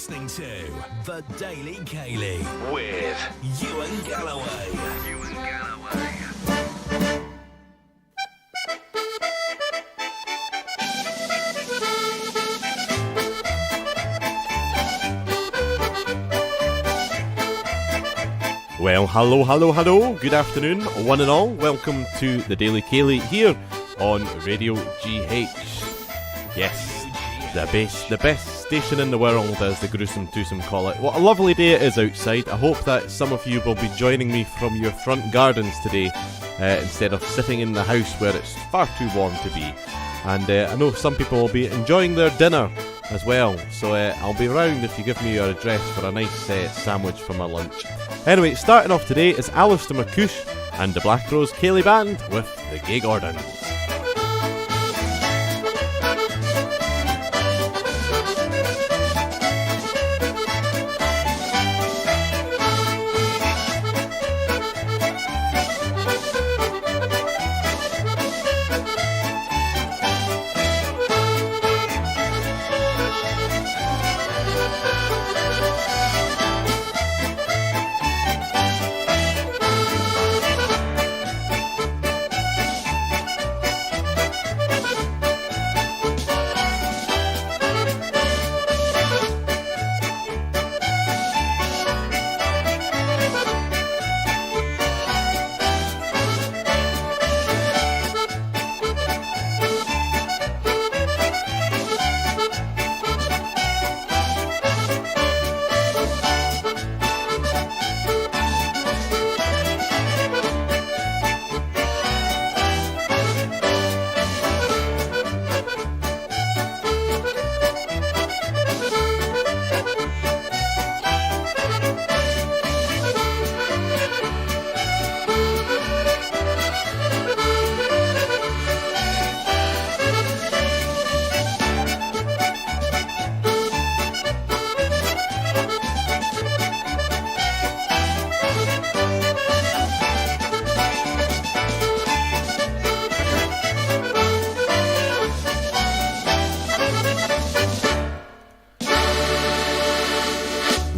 listening to The Daily Ceilidh with Ewan Galloway. Well, hello, good afternoon, one and all. Welcome to The Daily Ceilidh here on RadioGH. Yes, the best station in the world, as the gruesome twosome call it. What a lovely day it is outside. I hope that some of you will be joining me from your front gardens today, instead of sitting in the house where it's far too warm to be. And I know some people will be enjoying their dinner as well, so I'll be around if you give me your address for a nice sandwich for my lunch. Anyway, starting off today is Alistair McCoush and the Black Rose Ceilidh Band with the Gay Gordons.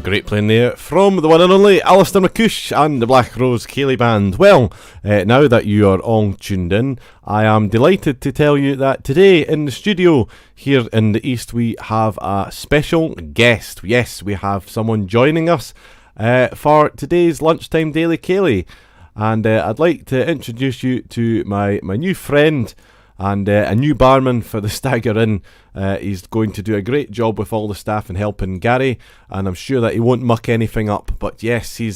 Great playing there from the one and only Alistair McCoush and the Black Rose Ceilidh Band. Well, now that you are all tuned in, I am delighted to tell you that today in the studio here in the East we have a special guest. Yes, we have someone joining us for today's lunchtime Daily Ceilidh, and I'd like to introduce you to my new friend and a new barman for the Stagger Inn. He's going to do a great job with all the staff and helping Gary, and I'm sure that he won't muck anything up. But yes, he's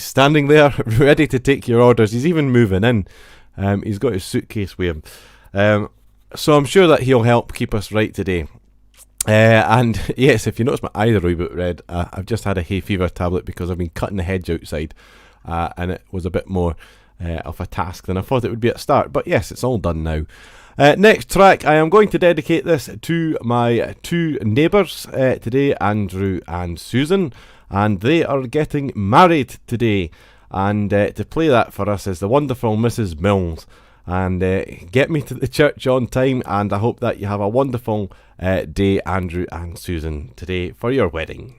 standing there ready to take your orders. He's even moving in. He's got his suitcase with him. So I'm sure that he'll help keep us right today. And yes, if you notice my eyes are a wee bit red, I've just had a hay fever tablet because I've been cutting the hedge outside, and it was a bit more of a task than I thought it would be at the start. But yes, it's all done now. Next track, I am going to dedicate this to my two neighbours today, Andrew and Susan, and they are getting married today. And to play that for us is the wonderful Mrs. Mills. And get me to the church on time, and I hope that you have a wonderful day, Andrew and Susan, today for your wedding.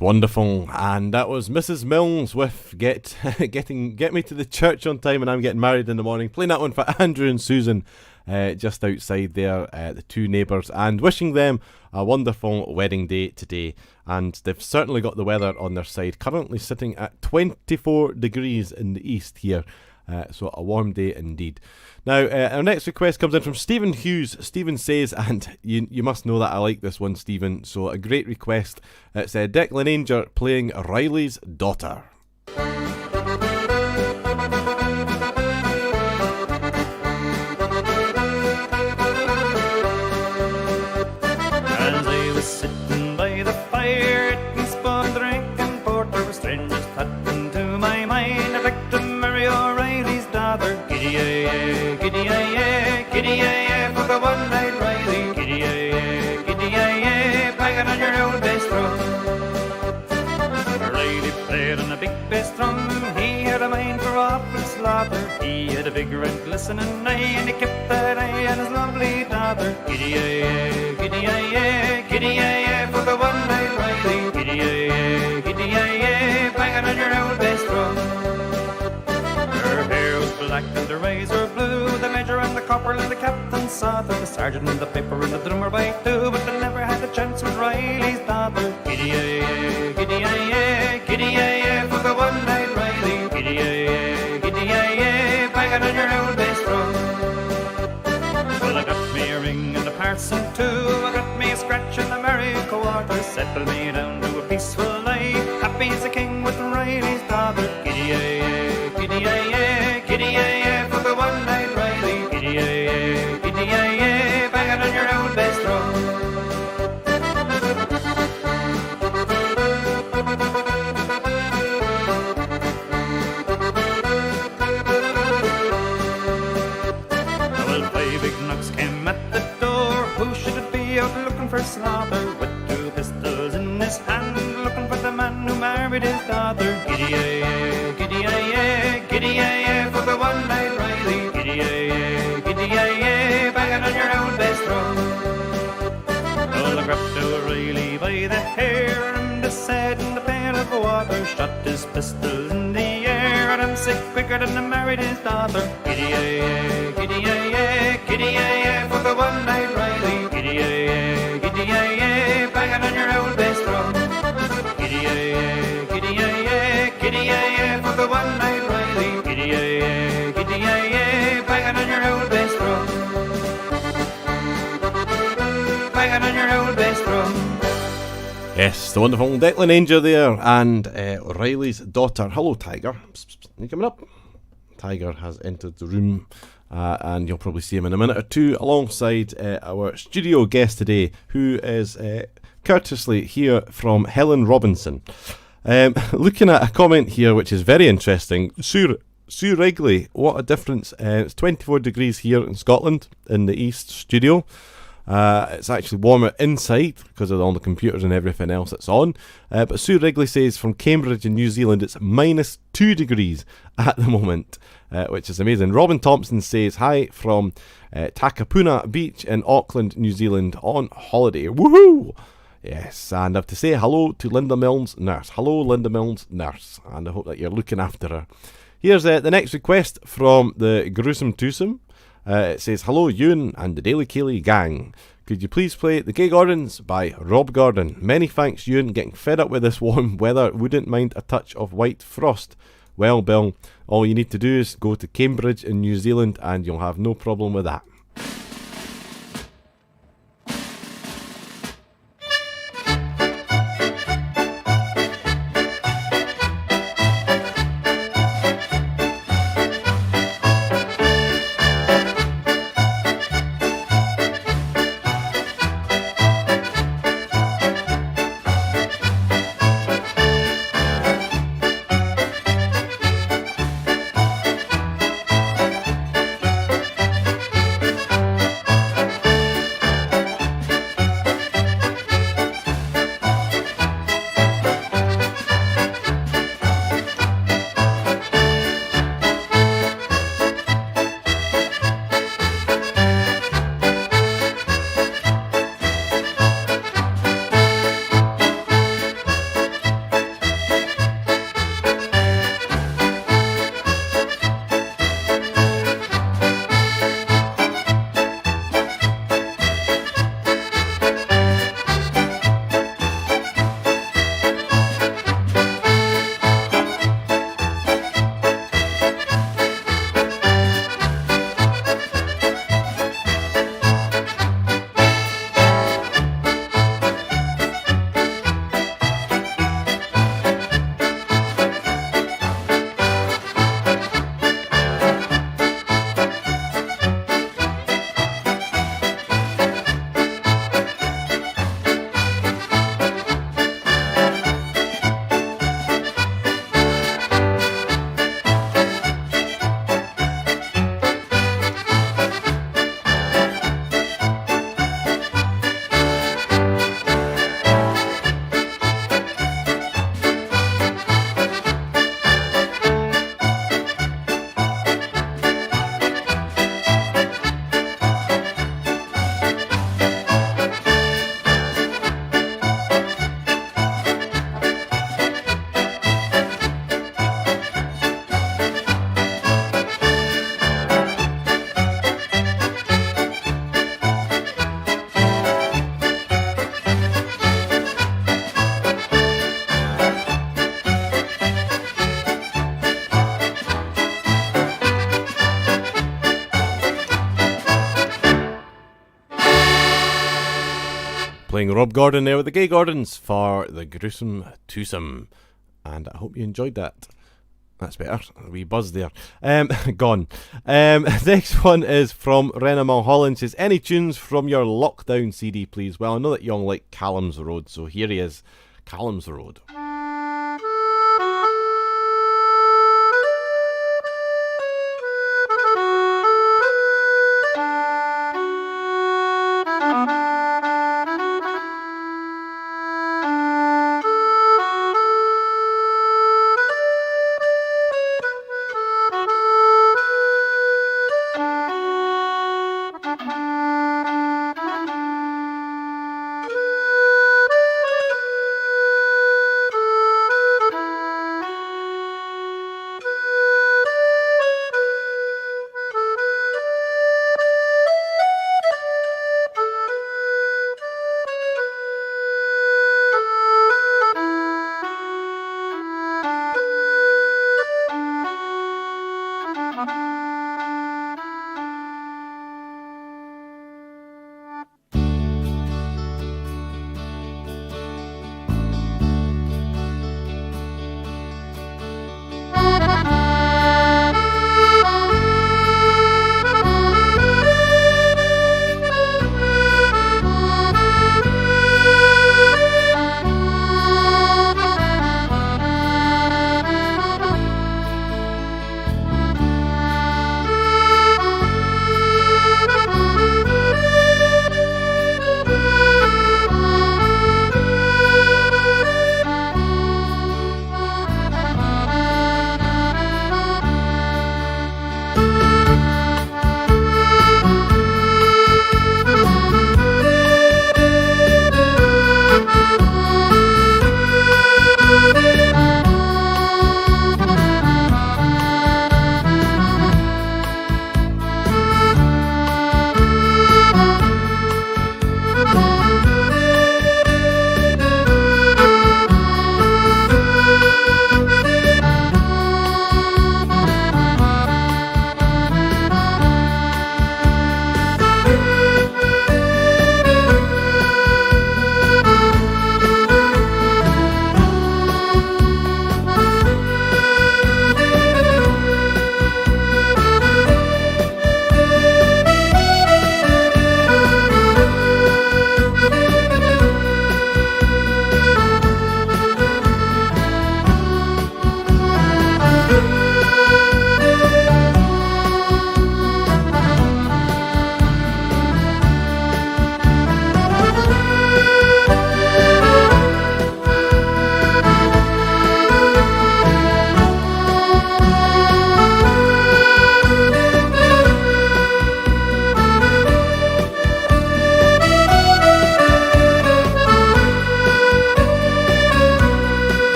Wonderful. And that was Mrs. Mills with Get Me to the Church on Time and I'm Getting Married in the Morning. Playing that one for Andrew and Susan just outside there, the two neighbours, and wishing them a wonderful wedding day today. And they've certainly got the weather on their side. Currently sitting at 24 degrees in the east here. So a warm day indeed. Now, our next request comes in from Stephen Hughes. Stephen says, and you must know that I like this one, Stephen, so a great request. It's Declan Ainger playing Riley's Daughter. As I was sitting by the fire, eating spoon, drinking porter, with strangers put into my mind. I'd like to marry O'Reilly's daughter. Giddy-ay-ay, giddy-ay-ay, giddy-ay-ay, for the one-eyed Riley. Giddy-ay-ay, giddy-ay-ay, banging on your old bass drum. Riley played on a big bass drum. He had a mind for awful slaughter. He had a big red glistening eye, and he kept that eye on his lovely daughter. Giddy-ay-ay, giddy-ay-ay, giddy-ay-ay, for the one-eyed Riley. Giddy-ay-ay, giddy-ay-ay, banging on your old bass drum. Her hair was black and her eyes were blue. The major and the corporal and the captain saw her. The sergeant and the piper and the drummer by two, but they never had a chance with Riley's daughter. Giddy-ay-ay, giddy-ay-ay, giddy-ay-ay, for the one-eyed Riley. Giddy-ay-ay, giddy-ay-ay, banging on your old bass drum. Well, I got me a ring and a parson too. I got me a scratch and a merry quarter. Settled me down to a peaceful life, happy as a king with Riley's daughter. Giddy-ay-ay, giddy-ay-ay, giddy-ay-ay, for the one-eyed Riley. Giddy-ay-ay, giddy-ay-ay, banging on your old bass drum. Well, 5 big knocks came at the door. Who should it be out looking for slaughter? With 2 pistols in his hand, looking for the man who married his daughter. Giddy-ay-ay, giddy-ay-ay, giddy-ay-ay, for the one-eyed Riley. Giddy-ay-ay, giddy-ay-ay, banging on your old bass drum. Well, I grabbed O'Reilly by the hair, and his head in the pail of water. Shot his pistol in the air, and I'm sick quicker than I married his daughter. Giddy-ay-ay, giddy-ay-ay, giddy-ay-ay, for the one-eyed Riley. Giddy-ay-ay, giddy-ay-ay, banging on your old bass drum. Giddy-ay-ay, giddy-ay-ay, giddy-ay-ay, for the one-eyed Riley. Giddy-ay-ay, giddy-ay-ay, banging on your old bass drum. Banging on your old bass drum. Yes, the wonderful Declan Ainger there, and Riley's Daughter. Hello, Tiger. Are you coming up? Tiger has entered the room, and you'll probably see him in a minute or two, alongside our studio guest today, who is courteously here from Helen Robinson. Looking at a comment here which is very interesting. Sue Wrigley, what a difference. It's 24 degrees here in Scotland in the East studio. It's actually warmer inside because of all the computers and everything else that's on. But Sue Wrigley says from Cambridge in New Zealand it's minus 2 degrees at the moment, which is amazing. Robin Thompson says hi from Takapuna Beach in Auckland, New Zealand on holiday. Woohoo! Yes, and I have to say hello to Linda Mills, nurse. Hello, Linda Mills, nurse. And I hope that you're looking after her. Here's the next request from the Gruesome Twosome. It says, hello Ewan and the Daily Cayley gang. Could you please play The Gay Gordons by Rob Gordon? Many thanks Ewan, getting fed up with this warm weather, wouldn't mind a touch of white frost. Well Bill, all you need to do is go to Cambridge in New Zealand and you'll have no problem with that. Playing Rob Gordon there with the Gay Gordons for the gruesome twosome. And I hope you enjoyed that. That's better. A wee buzz there. Gone. Next one is from Renna Mulholland. Says, any tunes from your lockdown CD, please? Well, I know that young like Callum's Road, so here he is. Callum's Road.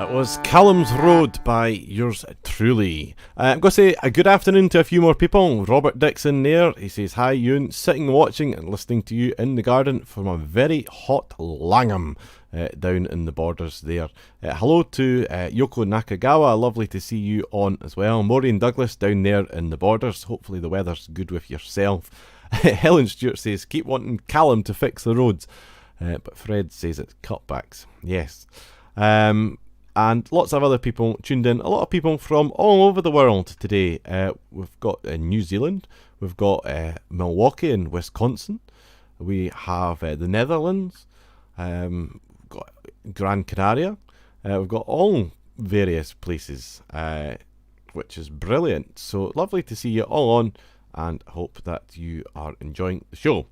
That was Callum's Road by yours truly. I'm going to say a good afternoon to a few more people. Robert Dixon there, he says, hi Ewan, sitting watching and listening to you in the garden from a very hot Langham down in the borders there. Hello to Yoko Nakagawa, lovely to see you on as well. Maureen Douglas down there in the borders, hopefully the weather's good with yourself. Helen Stewart says, keep wanting Callum to fix the roads. But Fred says it's cutbacks. Yes. And lots of other people tuned in. A lot of people from all over the world today. We've got New Zealand. We've got Milwaukee in Wisconsin. We have the Netherlands. We've got Gran Canaria. We've got all various places, which is brilliant. So lovely to see you all on, and hope that you are enjoying the show.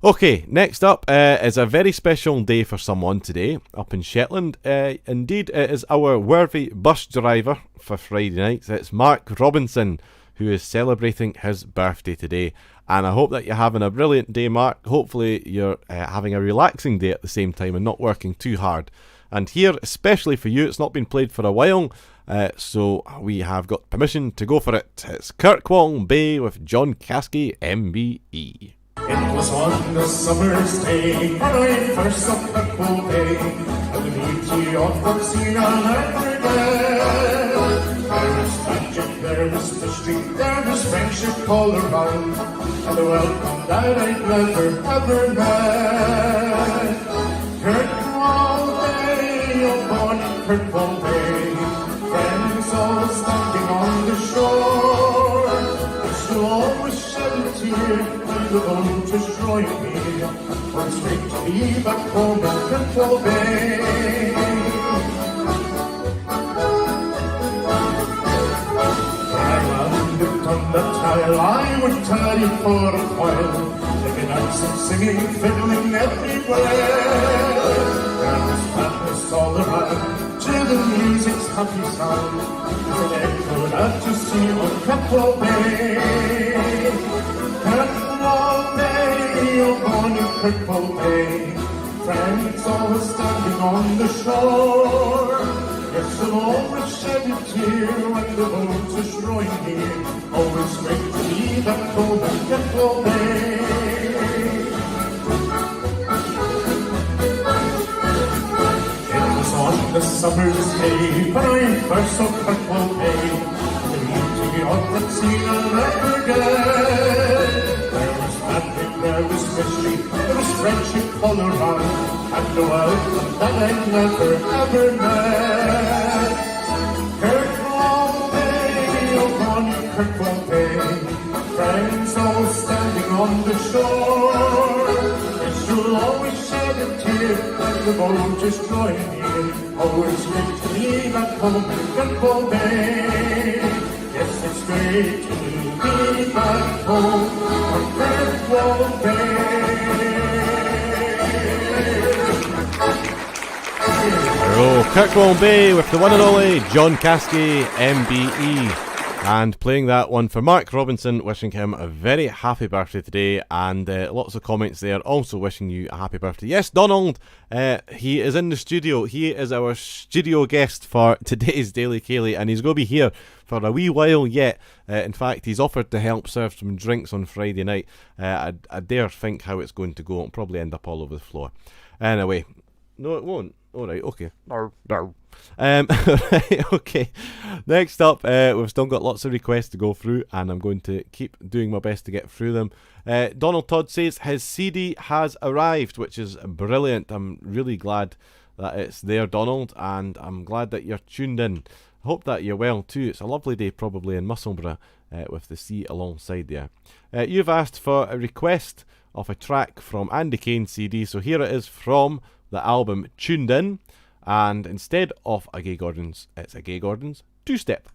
Okay, next up is a very special day for someone today up in Shetland. Indeed, it is our worthy bus driver for Friday nights. It's Mark Robinson, who is celebrating his birthday today. And I hope that you're having a brilliant day, Mark. Hopefully you're having a relaxing day at the same time and not working too hard. And here, especially for you, it's not been played for a while, so we have got permission to go for it. It's Kirkwall Bay with John Caskey, MBE. It was on the summer's day when I first saw Kirkwall Bay, and the beauty of Foxina Everglade. There was magic, there was mystery, there was friendship all around, and the welcome that I'd never ever met. Kirkwall Bay, oh bonny Kirkwall Bay, friends all standing on the shore. I shall always shed a tear. The boat destroyed me, went straight to be back home in Kirkwall Bay. I landed on the tile, I would tell you for a while, living dancing, singing, fiddling everywhere. There was madness all around, to the music's happy sound, as it echoed out to sea on Kirkwall Bay. Kirkwall Bay, oh bonny Kirkwall Bay, friends always standing on the shore. Yes, I'll always shed a tear when the boat is rowing near, always great to be back home in Kirkwall Bay. It was on the summer's day when I first saw Kirkwall Bay, the beauty of that scene I'll never forget. There was mystery, there was friendship all around, and the welcome that I'd never ever met. Kirkwall Bay, oh bonny Kirkwall Bay, friends all standing on the shore. Yes, you'll always shed a tear when the boat is drawing near, always great to be back home in Kirkwall Bay. Yes, it's great to be back home on Kirkwall Bay. Hello, Kirkwall Bay with the one and only John Caskey, MBE. And playing that one for Mark Robinson, wishing him a very happy birthday today, and lots of comments there also wishing you a happy birthday. Yes, Donald, he is in the studio. He is our studio guest for today's Daily Ceilidh, and he's going to be here for a wee while yet. In fact, he's offered to help serve some drinks on Friday night. I dare think how it's going to go. It'll probably end up all over the floor. Anyway, no it won't. Alright, okay. No. Right, okay. Next up, we've still got lots of requests to go through, and I'm going to keep doing my best to get through them. Donald Todd says his CD has arrived, which is brilliant. I'm really glad that it's there, Donald, and I'm glad that you're tuned in. I hope that you're well too. It's a lovely day probably in Musselburgh with the sea alongside there. You've asked for a request of a track from Andy Kane's CD, so here it is from the album Tuned In, and instead of a Gay Gordon's, it's a Gay Gordon's two-step.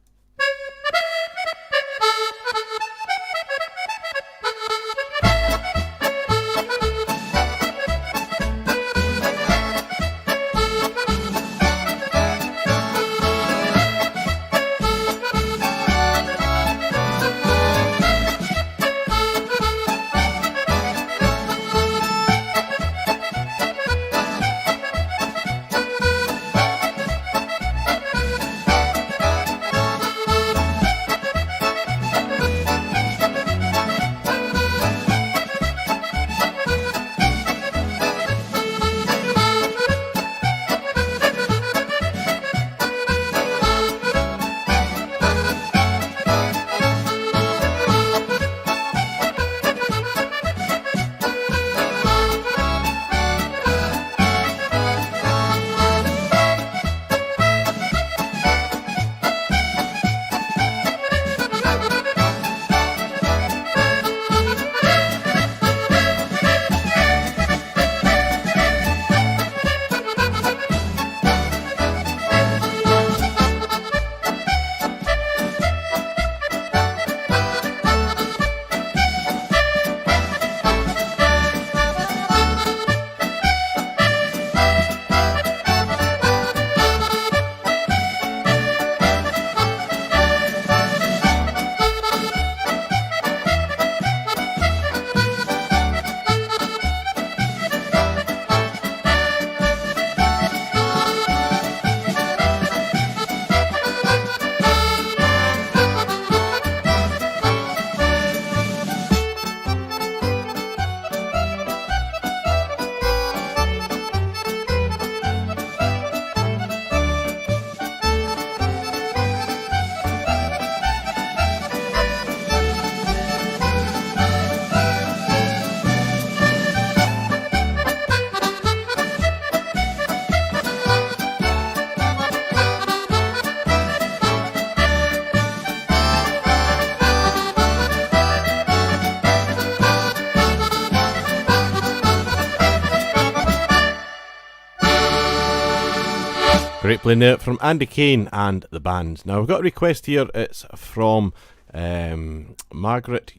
Great playing there from Andy Kane and the band. Now we've got a request here. It's from Margaret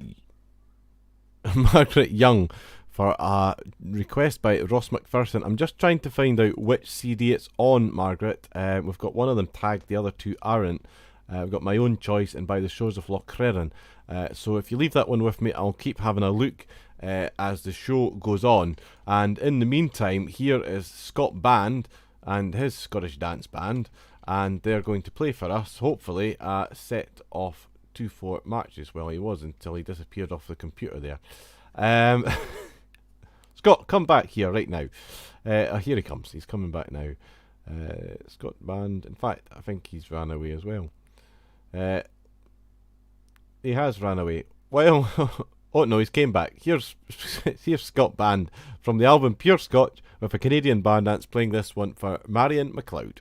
Young for a request by Ross McPherson. I'm just trying to find out which CD it's on, Margaret. We've got one of them tagged, the other two aren't. I've got My Own Choice and By the Shores of Loch Crerran. So if you leave that one with me, I'll keep having a look as the show goes on. And in the meantime, here is Scott Band and his Scottish dance band, and they're going to play for us, hopefully, a set of 2/4 marches. Well, he was until he disappeared off the computer there. Scott, come back here right now. Here he comes. He's coming back now. Scott Band. In fact, I think he's ran away as well. He has ran away. Well, oh no, he's came back. Here's Scott Band from the album Pure Scotch with a Canadian band that's playing this one for Marion McLeod.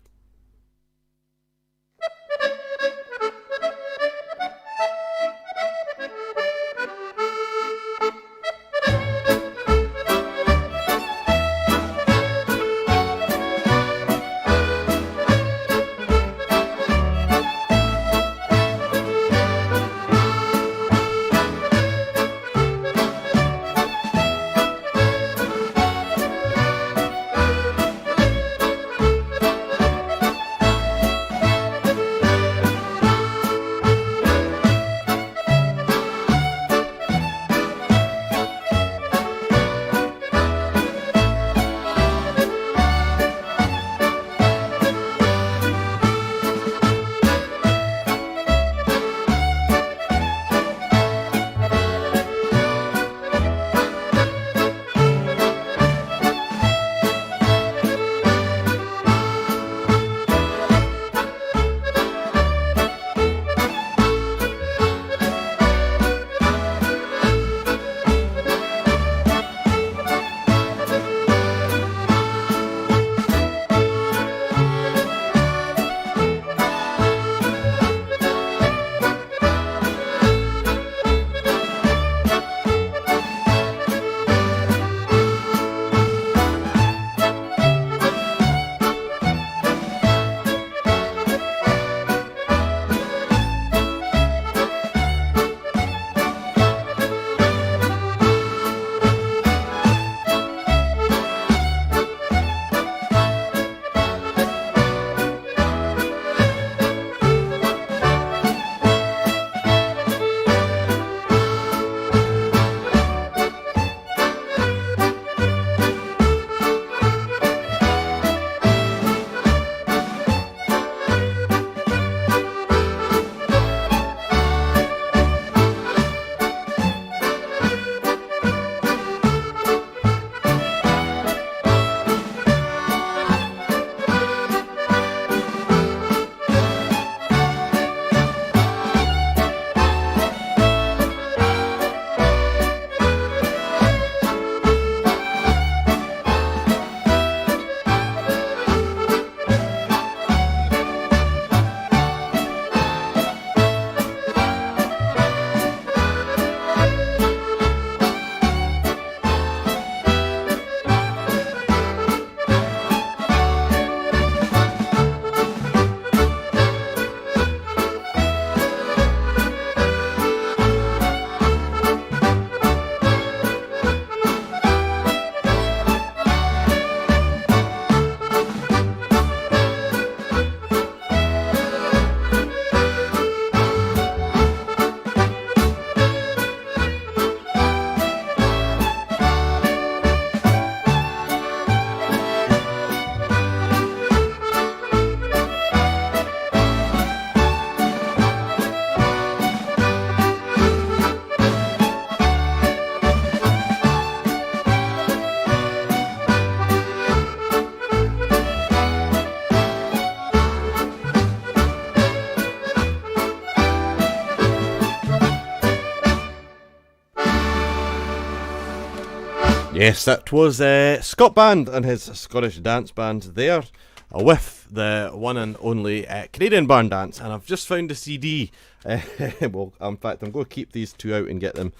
Yes, that was Scott Band and his Scottish dance band there, with the one and only Canadian Barn Dance. And I've just found a CD. Well, in fact, I'm going to keep these two out and get them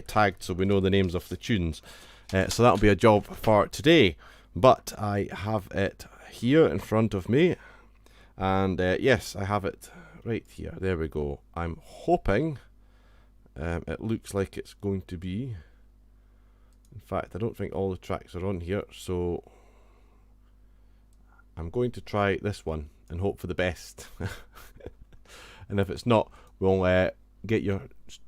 tagged so we know the names of the tunes. So that'll be a job for today. But I have it here in front of me. And yes, I have it right here. There we go. I'm hoping it looks like it's going to be. In fact, I don't think all the tracks are on here, so I'm going to try this one and hope for the best. And if it's not, we'll get your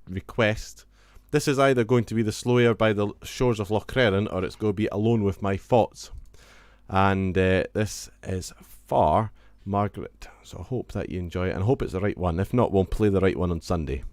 request. This is either going to be the Slow by the Shores of Loch Creran, or it's going to be Alone with My Thoughts. And this is for Margaret. So I hope that you enjoy it, and I hope it's the right one. If not, we'll play the right one on Sunday.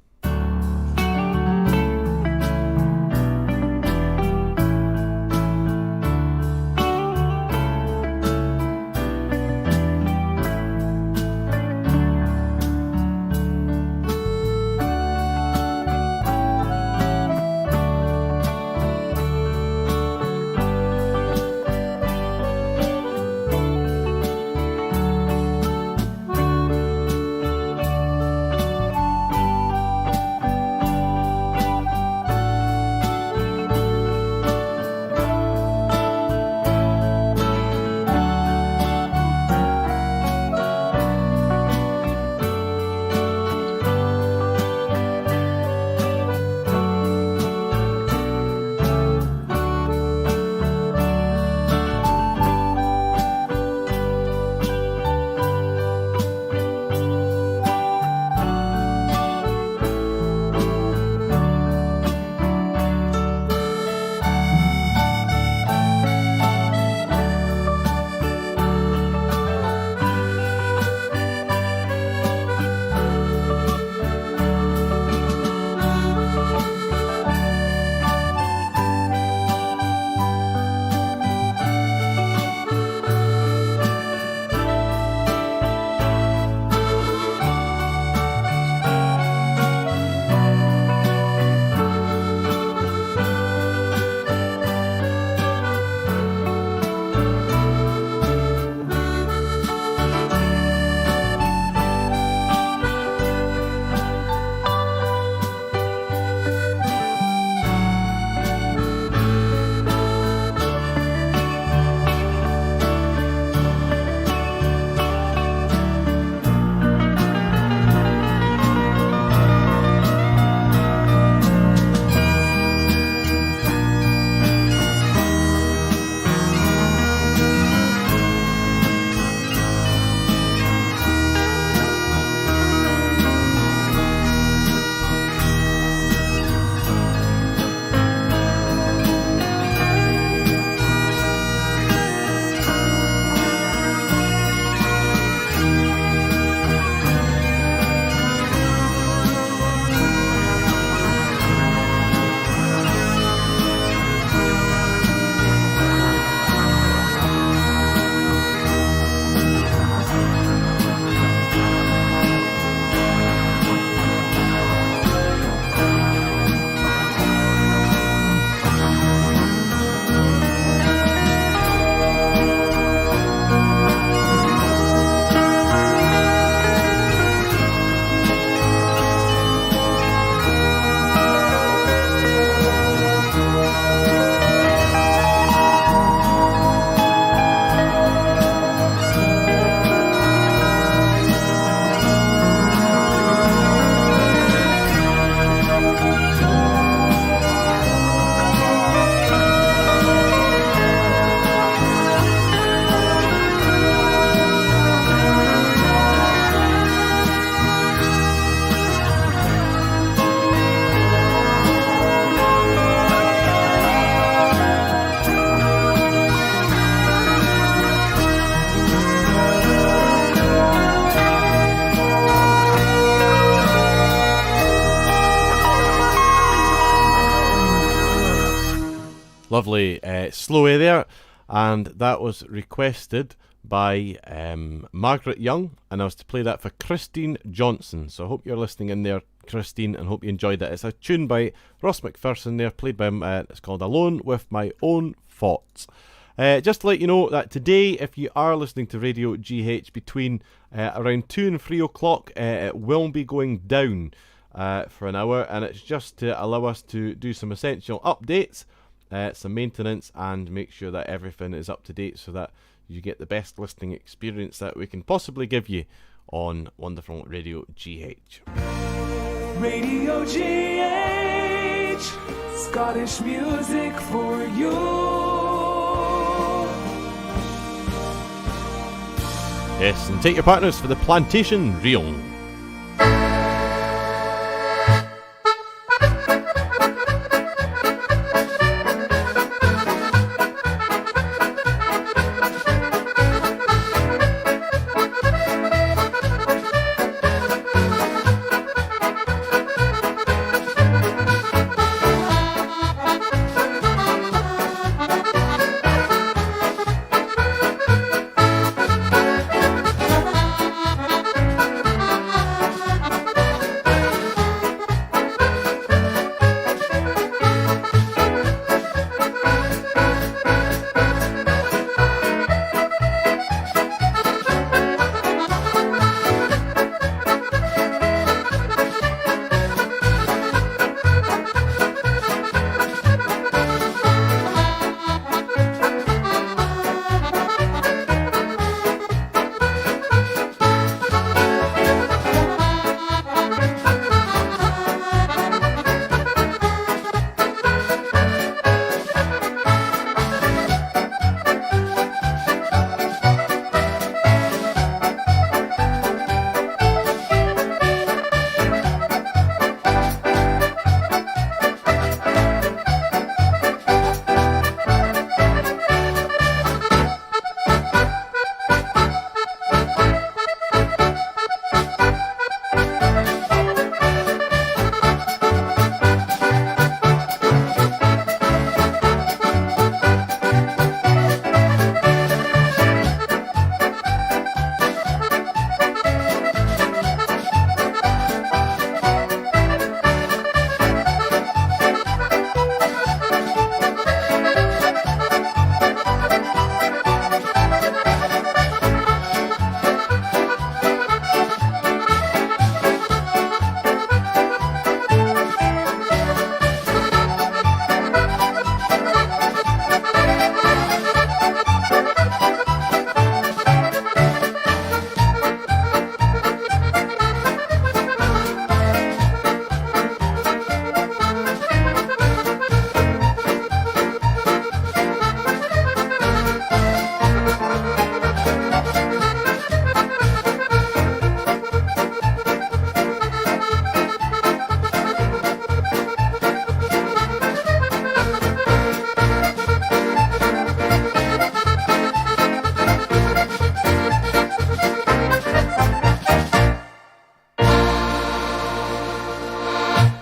Lovely Slowy there, and that was requested by Margaret Young, and I was to play that for Christine Johnson. So I hope you're listening in there, Christine, and hope you enjoyed it. It's a tune by Ross McPherson there, played by him. It's called Alone with My Own Thoughts. Just to let you know that today, if you are listening to Radio GH between around 2 and 3 o'clock, it will be going down for an hour, and it's just to allow us to do some essential updates some maintenance, and make sure that everything is up to date so that you get the best listening experience that we can possibly give you on wonderful Radio GH. Radio GH, Scottish music for you. Yes, and take your partners for the Plantation Reel.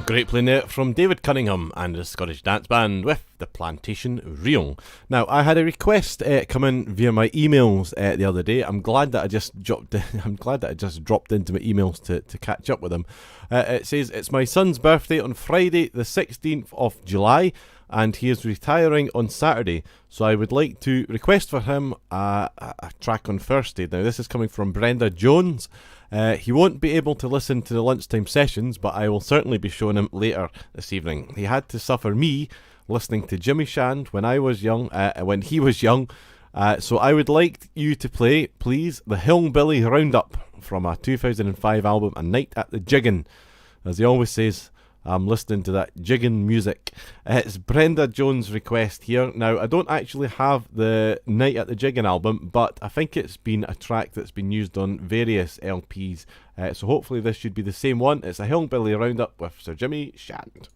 Great playing there from David Cunningham and the Scottish Dance Band with the Plantation Reel. Now, I had a request come in via my emails the other day. I'm glad that I just dropped into my emails to catch up with them. It says it's my son's birthday on Friday, the 16th of July, and he is retiring on Saturday. So I would like to request for him a track on Thursday. Now, this is coming from Brenda Jones. He won't be able to listen to the lunchtime sessions, but I will certainly be showing him later this evening. He had to suffer me listening to Jimmy Shand when he was young. So I would like you to play, please, the Hillbilly Roundup from a 2005 album, A Night at the Jiggin'. As he always says, I'm listening to that jigging music. It's Brenda Jones' request here. Now, I don't actually have the Night at the Jiggin' album, but I think it's been a track that's been used on various LPs. So hopefully this should be the same one. It's a Hillbilly Roundup with Sir Jimmy Shand.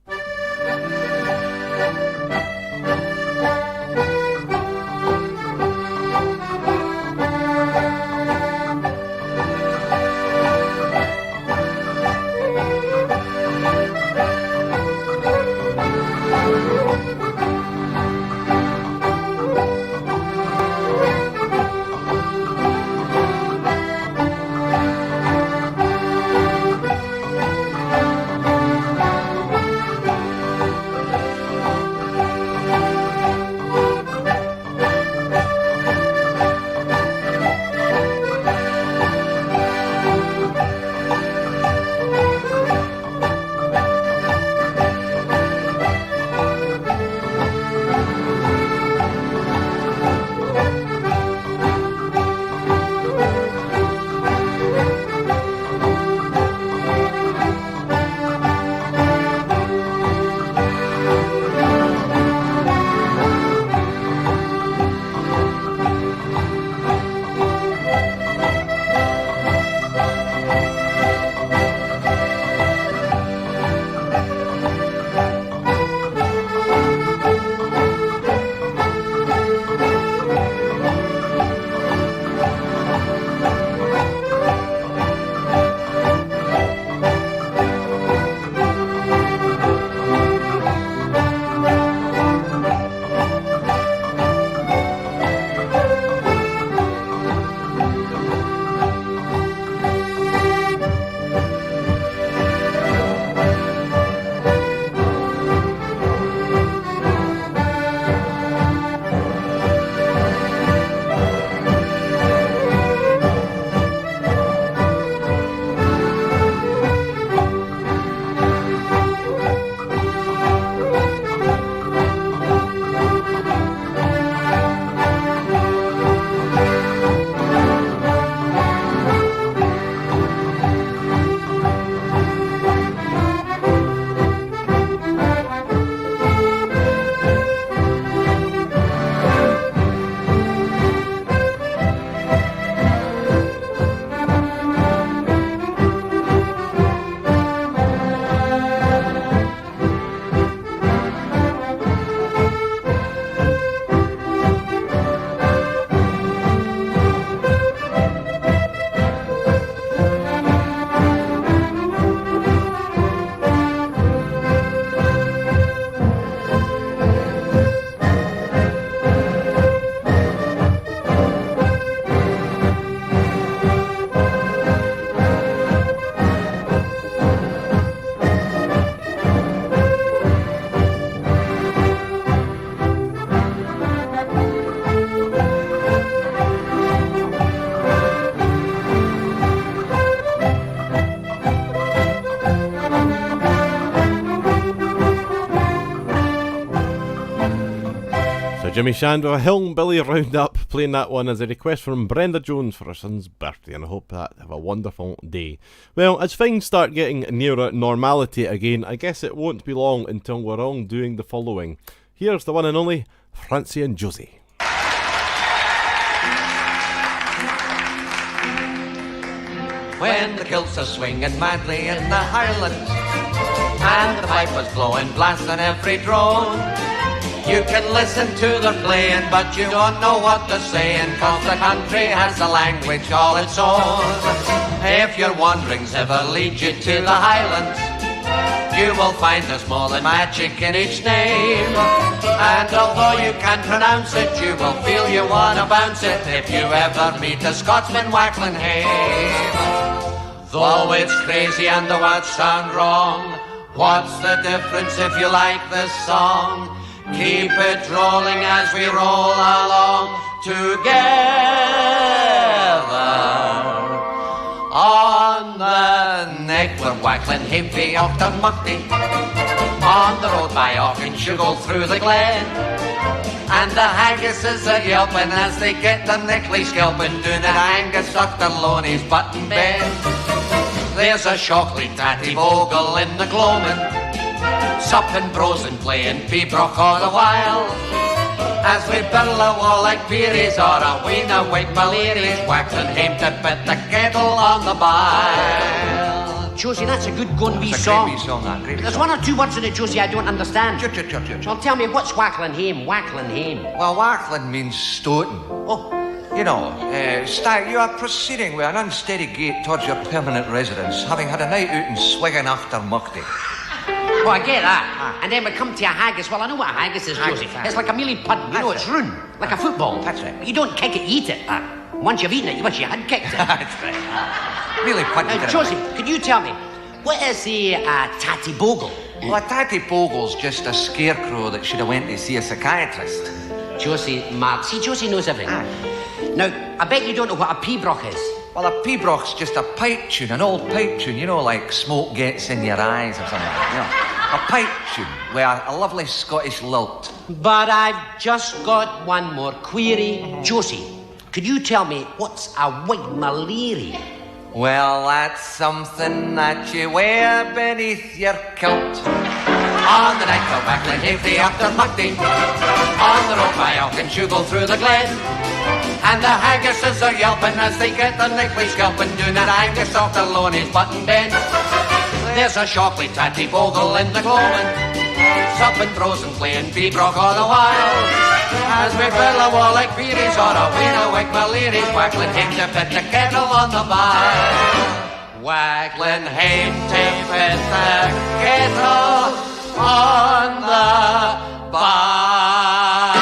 Jimmy Shand with a Hillbilly Roundup, playing that one as a request from Brenda Jones for her son's birthday, and I hope that have a wonderful day. Well, as things start getting nearer normality again, I guess it won't be long until we're all doing the following. Here's the one and only Francie and Josie. When the kilts are swinging madly in the Highlands and the pipe was blowing, blasting every drone, you can listen to them playing, but you don't know what they're saying, 'cause the country has a language all its own. If your wanderings ever lead you to the Highlands, you will find there's more than magic in each name. And although you can't pronounce it, you will feel you want to bounce it if you ever meet a Scotsman wackling hay. Though it's crazy and the words sound wrong, what's the difference if you like this song? Keep it rolling as we roll along together on the neck. We're wackling heavy off the muckney on the road by Auchensugal through the glen, and the haggises are yelping as they get their neckly scalping down at Angus Dr. Loney's button bend. There's a Shockley tatty bogle in the gloaming, supping bros and playing pibroch all the while, as we billow all like peeries or a wiener wake Maleri's wackling hame to put the kettle on the bile. Josie, that's a good gun wee song. Great wee song, that. Great There's song. one or two words in it, Josie, I don't understand. Chut. Well, tell me, what's wackling hame? Wackling hame. Well, wackling means stoating. Oh, You know, you are proceeding with an unsteady gait towards your permanent residence, having had a night out and swigging after muckney. oh, I get that. And then we come to a haggis. Well, I know what a haggis is, Josie. It's like a mealy pudding. You know, That's it's right. round, like a football. That's right. But you don't kick it, you eat it. Once you've eaten it, you wish you had kicked it. That's right. Really putting Now, it Josie, could you tell me, what is a tatty bogle? Well, a tatty bogle's just a scarecrow that should have went to see a psychiatrist. Josie, Mark. See, Josie knows everything. Now, I bet you don't know what a pibroch is. Well, a pibroch's just a pipe tune, an old pipe tune, you know, like smoke gets in your eyes or something. You know, a pipe tune with a lovely Scottish lilt. But I've just got one more query. Josie, could you tell me what's a white malaria? Well, that's something that you wear beneath your kilt. On the night of wackling heavy after muckney, on the road by Auchensugal through the glen, and the haggises are yelping as they get their neckly scalping down at Angus Dr. Loney's button bend. There's a Shockley tatty bogle in the gloaming, supping bros and playing pibroch all the while, as we billow all like peeries or a wiener wake Maleri's wackling him to put the kettle on the bar. Wackling him to put the kettle on the bar.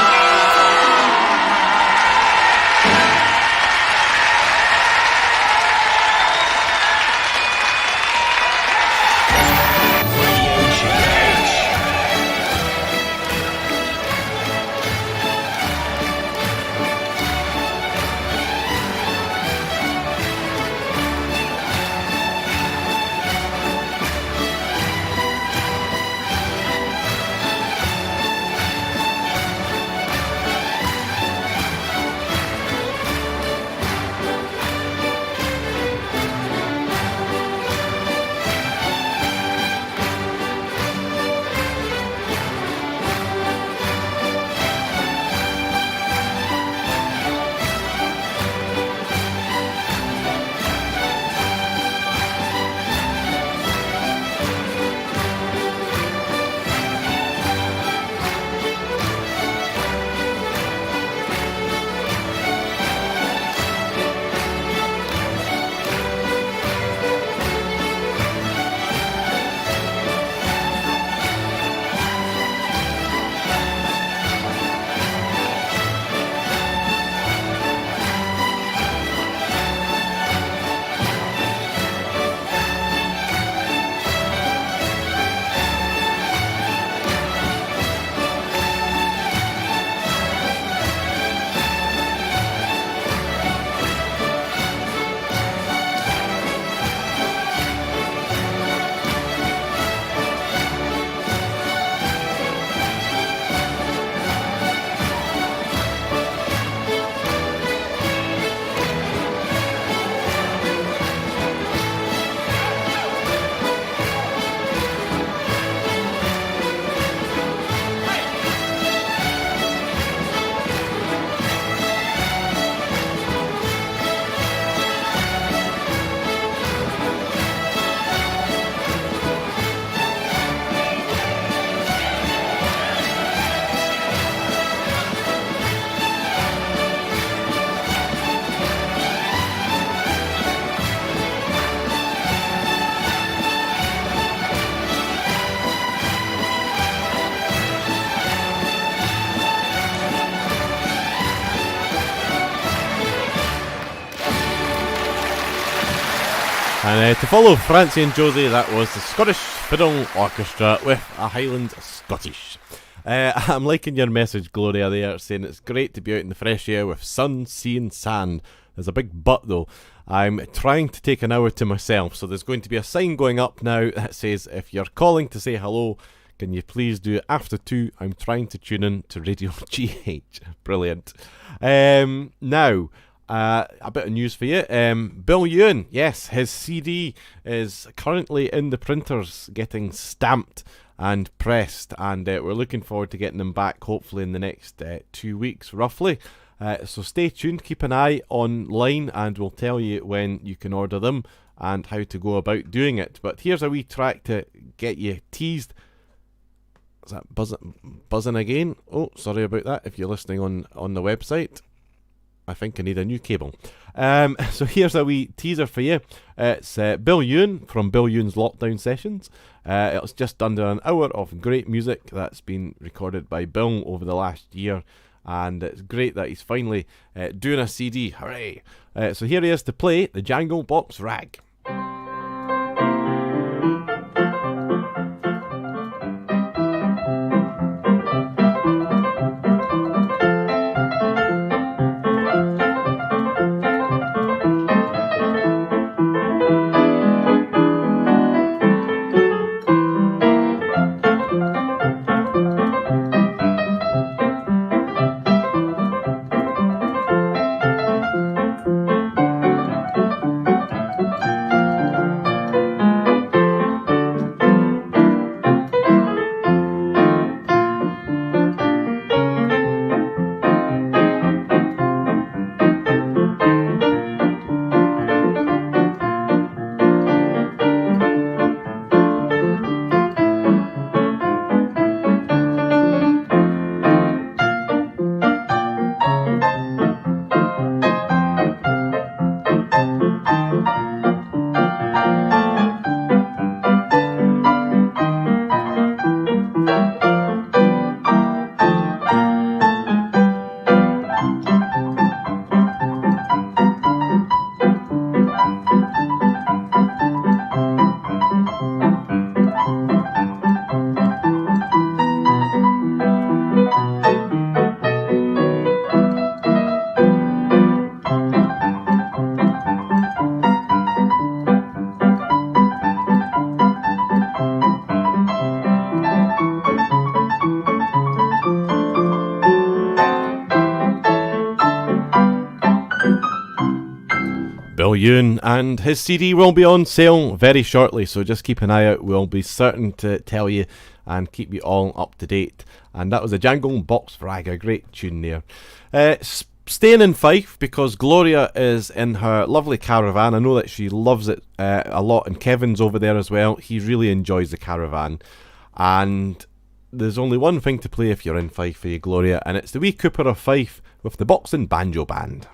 And to follow Francie and Josie, that was the Scottish Fiddle Orchestra with a Highland Scottish. I'm liking your message, Gloria, there, saying it's great to be out in the fresh air with sun, sea and sand. There's a big but though. I'm trying to take an hour to myself, so there's going to be a sign going up now that says, if you're calling to say hello, can you please do it after 2? I'm trying to tune in to Radio GH. Brilliant. Now, a bit of news for you. Bill Ewan, yes, his CD is currently in the printers getting stamped and pressed, and we're looking forward to getting them back hopefully in the next 2 weeks roughly. So stay tuned, keep an eye online, and we'll tell you when you can order them and how to go about doing it. But here's a wee track to get you teased. Is that buzzing again? Oh, sorry about that if you're listening on the website. I think I need a new cable. So here's a wee teaser for you. It's Bill Ewan from Bill Ewan's Lockdown Sessions. It's just under an hour of great music that's been recorded by Bill over the last year. And it's great that he's finally doing a CD. Hooray! So here he is to play the Jangle Box Rag. Ewan, and his CD will be on sale very shortly, so just keep an eye out. We'll be certain to tell you and keep you all up to date. And that was a Jangle Box Rag, a great tune there. Staying in Fife, because Gloria is in her lovely caravan. I know that she loves it a lot, and Kevin's over there as well. He really enjoys the caravan. And there's only one thing to play if you're in Fife for you, Gloria, and it's the Wee Cooper of Fife with the Boxing Banjo Band.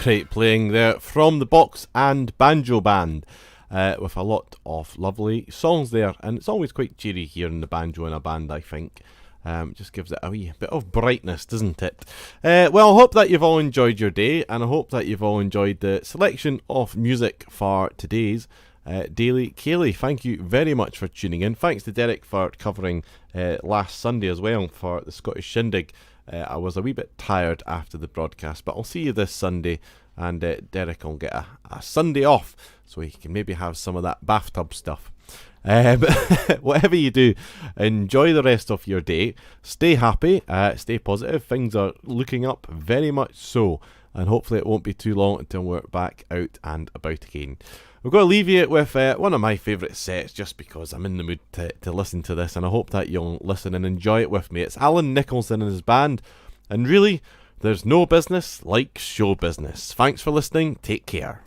great playing there from the Box and Banjo Band, with a lot of lovely songs there, and it's always quite cheery hearing the banjo in a band, I think. Just gives it a wee bit of brightness, doesn't it? Well, I hope that you've all enjoyed your day, and I hope that you've all enjoyed the selection of music for today's Daily Ceilidh. Thank you very much for tuning in. Thanks to Derek for covering last Sunday as well for the Scottish Shindig. I was a wee bit tired after the broadcast, but I'll see you this Sunday, and Derek will get a Sunday off so he can maybe have some of that bathtub stuff. Whatever you do, enjoy the rest of your day. Stay happy, stay positive. Things are looking up, very much so, and hopefully it won't be too long until we're back out and about again. We're going to leave you with one of my favourite sets, just because I'm in the mood to listen to this, and I hope that you'll listen and enjoy it with me. It's Alan Nicholson and his band, and really, there's no business like show business. Thanks for listening. Take care.